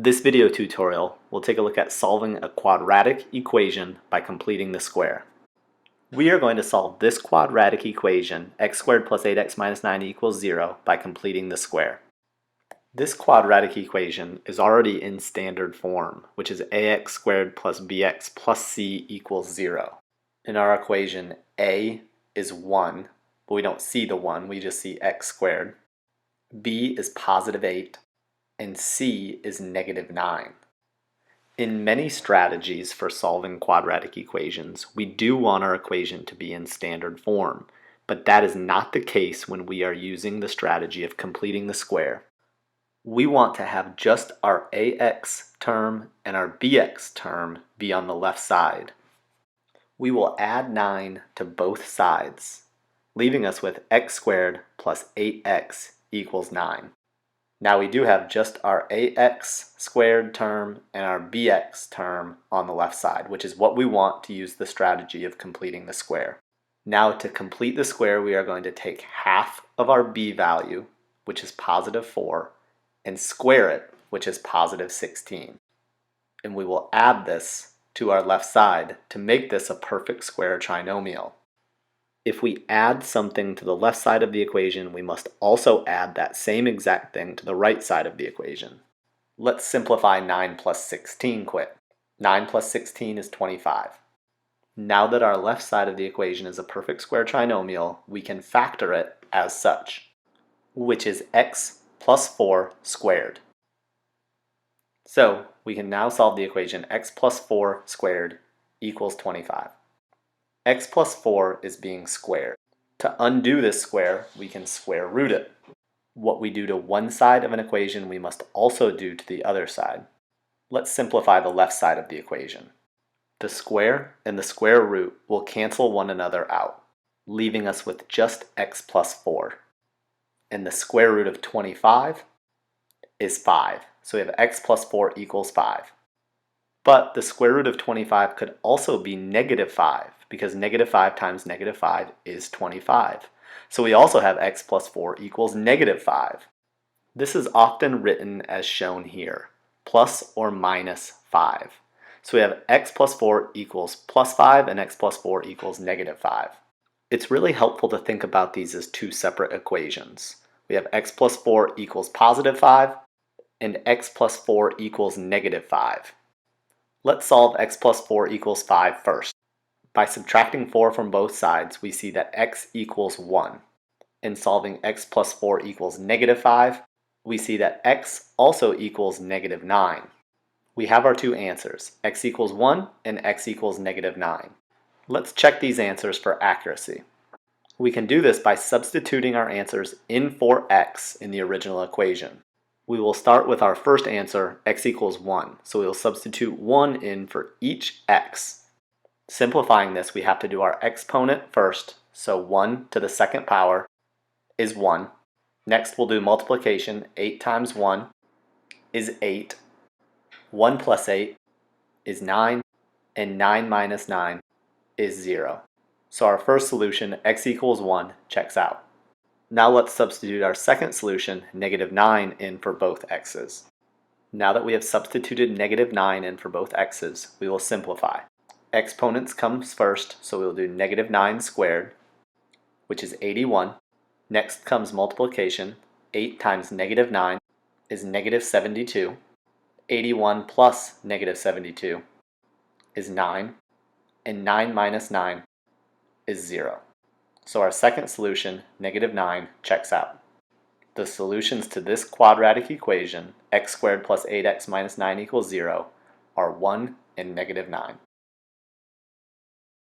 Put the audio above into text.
This video tutorial will take a look at solving a quadratic equation by completing the square. We are going to solve this quadratic equation, x squared plus 8x minus 9 equals 0, by completing the square. This quadratic equation is already in standard form, which is ax squared plus bx plus c equals 0. In our equation, a is 1, but we don't see the 1, we just see x squared. b is positive 8, and c is negative 9. In many strategies for solving quadratic equations, we do want our equation to be in standard form, but that is not the case when we are using the strategy of completing the square. We want to have just our ax term and our bx term be on the left side. We will add 9 to both sides, leaving us with x squared plus 8x equals 9. Now we do have just our ax squared term and our bx term on the left side, which is what we want to use the strategy of completing the square. Now to complete the square, we are going to take half of our b value, which is positive 4, and square it, which is positive 16. And we will add this to our left side to make this a perfect square trinomial. If we add something to the left side of the equation, we must also add that same exact thing to the right side of the equation. Let's simplify 9 plus 16 quick. 9 plus 16 is 25. Now that our left side of the equation is a perfect square trinomial, we can factor it as such, which is x plus 4 squared. So we can now solve the equation x plus 4 squared equals 25. X plus 4 is being squared. To undo this square, we can square root it. What we do to one side of an equation, we must also do to the other side. Let's simplify the left side of the equation. The square and the square root will cancel one another out, leaving us with just x plus 4. And the square root of 25 is 5. So we have x plus 4 equals 5. But the square root of 25 could also be negative 5, because negative 5 times negative 5 is 25. So we also have x plus 4 equals negative 5. This is often written as shown here, plus or minus 5. So we have x plus 4 equals plus 5 and x plus 4 equals negative 5. It's really helpful to think about these as two separate equations. We have x plus 4 equals positive 5 and x plus 4 equals negative 5. Let's solve x plus 4 equals 5 first. By subtracting 4 from both sides, we see that x equals 1. In solving x plus 4 equals negative 5, we see that x also equals negative 9. We have our two answers, x equals 1 and x equals negative 9. Let's check these answers for accuracy. We can do this by substituting our answers in for x in the original equation. We will start with our first answer, x equals 1. So we will substitute 1 in for each x. Simplifying this, we have to do our exponent first. So 1 to the second power is 1. Next we'll do multiplication. 8 times 1 is 8. 1 plus 8 is 9. And 9 minus 9 is 0. So our first solution, x equals 1, checks out. Now let's substitute our second solution, negative 9, in for both x's. Now that we have substituted negative 9 in for both x's, we will simplify. Exponents comes first, so we'll do negative 9 squared, which is 81. Next comes multiplication. 8 times negative 9 is negative 72. 81 plus negative 72 is 9. And 9 minus 9 is 0. So our second solution, negative 9, checks out. The solutions to this quadratic equation, x squared plus 8x minus 9 equals 0, are 1 and negative 9.